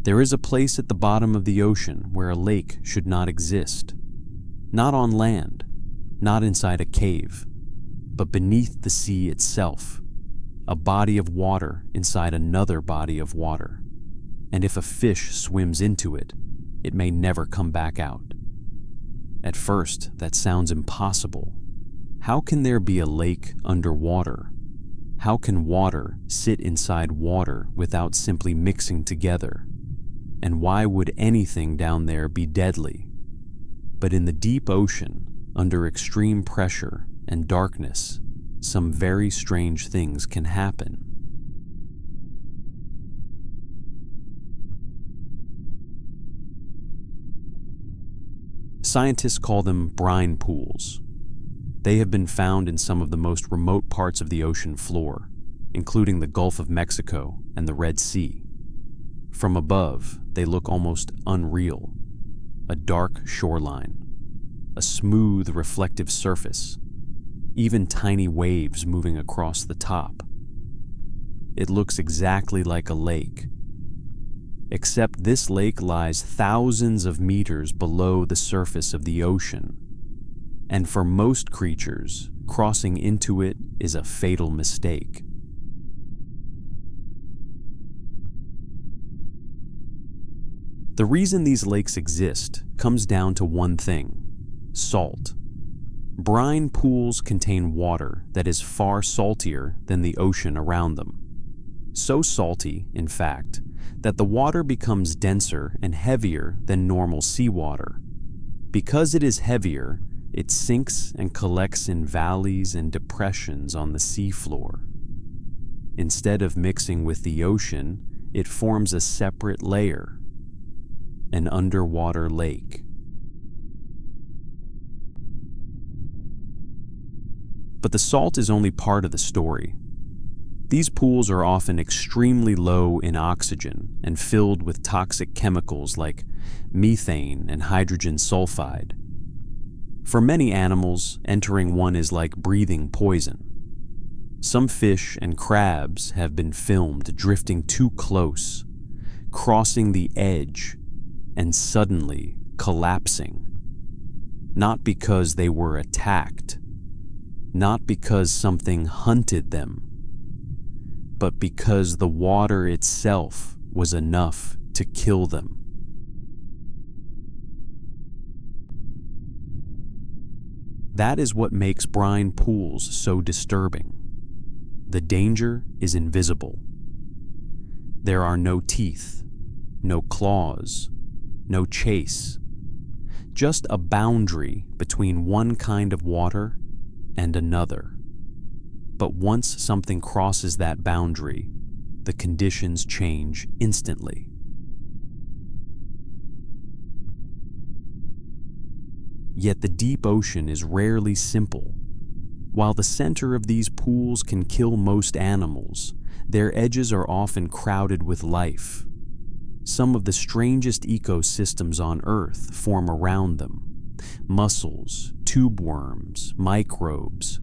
There is a place at the bottom of the ocean where a lake should not exist. Not on land, not inside a cave, but beneath the sea itself, a body of water inside another body of water. And if a fish swims into it, it may never come back out. At first, that sounds impossible. How can there be a lake underwater? How can water sit inside water without simply mixing together? And why would anything down there be deadly? But in the deep ocean, under extreme pressure and darkness, some very strange things can happen. Scientists call them brine pools. They have been found in some of the most remote parts of the ocean floor, including the Gulf of Mexico and the Red Sea. From above, they look almost unreal. A dark shoreline, a smooth, reflective surface, even tiny waves moving across the top. It looks exactly like a lake, except this lake lies thousands of meters below the surface of the ocean, and for most creatures, crossing into it is a fatal mistake. The reason these lakes exist comes down to one thing: salt. Brine pools contain water that is far saltier than the ocean around them. So salty, in fact, that the water becomes denser and heavier than normal seawater. Because it is heavier, it sinks and collects in valleys and depressions on the seafloor. Instead of mixing with the ocean, it forms a separate layer, an underwater lake. But the salt is only part of the story. These pools are often extremely low in oxygen and filled with toxic chemicals like methane and hydrogen sulfide. For many animals, entering one is like breathing poison. Some fish and crabs have been filmed drifting too close, crossing the edge, and suddenly collapsing. Not because they were attacked, not because something hunted them, but because the water itself was enough to kill them. That is what makes brine pools so disturbing. The danger is invisible. There are no teeth, no claws, no chase, just a boundary between one kind of water and another. But once something crosses that boundary, the conditions change instantly. Yet the deep ocean is rarely simple. While the center of these pools can kill most animals, their edges are often crowded with life. Some of the strangest ecosystems on Earth form around them. Mussels, tube worms, microbes,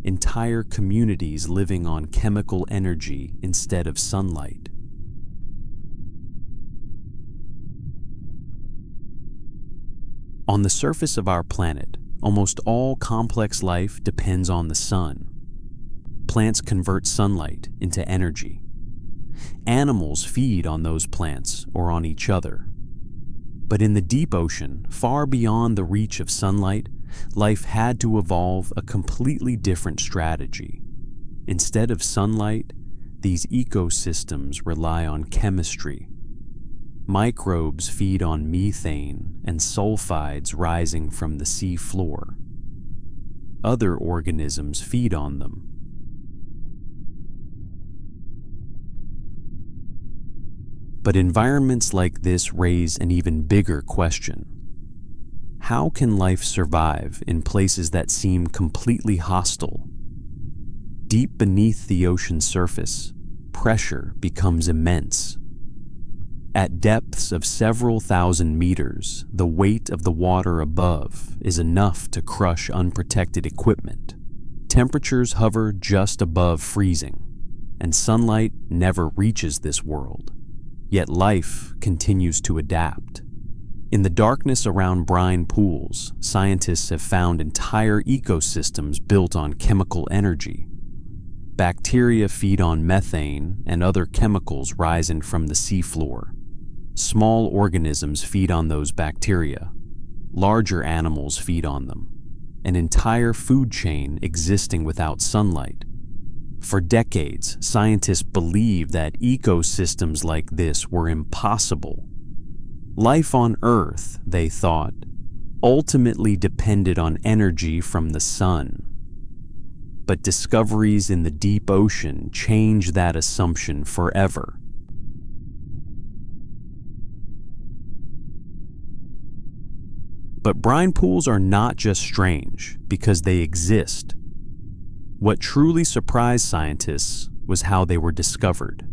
entire communities living on chemical energy instead of sunlight. On the surface of our planet, almost all complex life depends on the sun. Plants convert sunlight into energy. Animals feed on those plants or on each other. But in the deep ocean, far beyond the reach of sunlight, life had to evolve a completely different strategy. Instead of sunlight, these ecosystems rely on chemistry. Microbes feed on methane and sulfides rising from the sea floor. Other organisms feed on them. But environments like this raise an even bigger question. How can life survive in places that seem completely hostile? Deep beneath the ocean's surface, pressure becomes immense. At depths of several thousand meters, the weight of the water above is enough to crush unprotected equipment. Temperatures hover just above freezing, and sunlight never reaches this world. Yet life continues to adapt. In the darkness around brine pools, scientists have found entire ecosystems built on chemical energy. Bacteria feed on methane and other chemicals rising from the seafloor. Small organisms feed on those bacteria. Larger animals feed on them. An entire food chain existing without sunlight. For decades, scientists believed that ecosystems like this were impossible. Life on Earth, they thought, ultimately depended on energy from the sun. But discoveries in the deep ocean changed that assumption forever. But brine pools are not just strange because they exist. What truly surprised scientists was how they were discovered.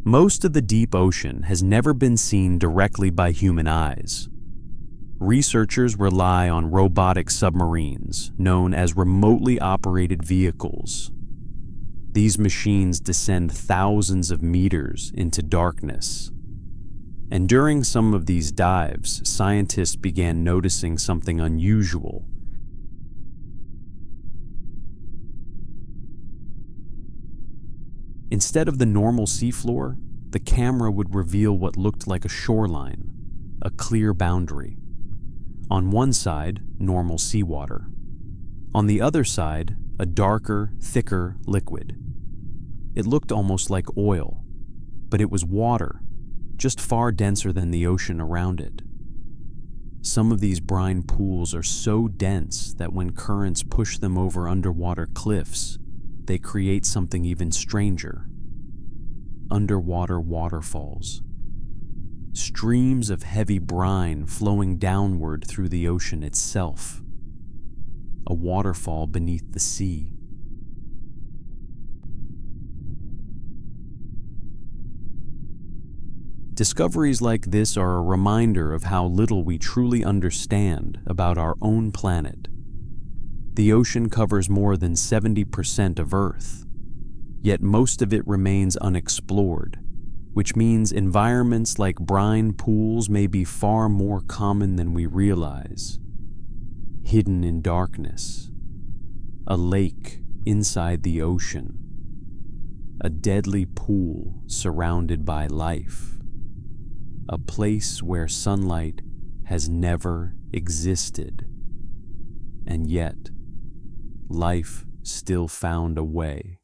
Most of the deep ocean has never been seen directly by human eyes. Researchers rely on robotic submarines, known as remotely operated vehicles. These machines descend thousands of meters into darkness. And during some of these dives, scientists began noticing something unusual. Instead of the normal seafloor, the camera would reveal what looked like a shoreline, a clear boundary. On one side, normal seawater. On the other side, a darker, thicker liquid. It looked almost like oil, but it was water, just far denser than the ocean around it. Some of these brine pools are so dense that when currents push them over underwater cliffs, they create something even stranger. Underwater waterfalls. Streams of heavy brine flowing downward through the ocean itself. A waterfall beneath the sea. Discoveries like this are a reminder of how little we truly understand about our own planet. The ocean covers more than 70% of Earth, yet most of it remains unexplored, which means environments like brine pools may be far more common than we realize. Hidden in darkness, a lake inside the ocean, a deadly pool surrounded by life, a place where sunlight has never existed, and yet life still found a way.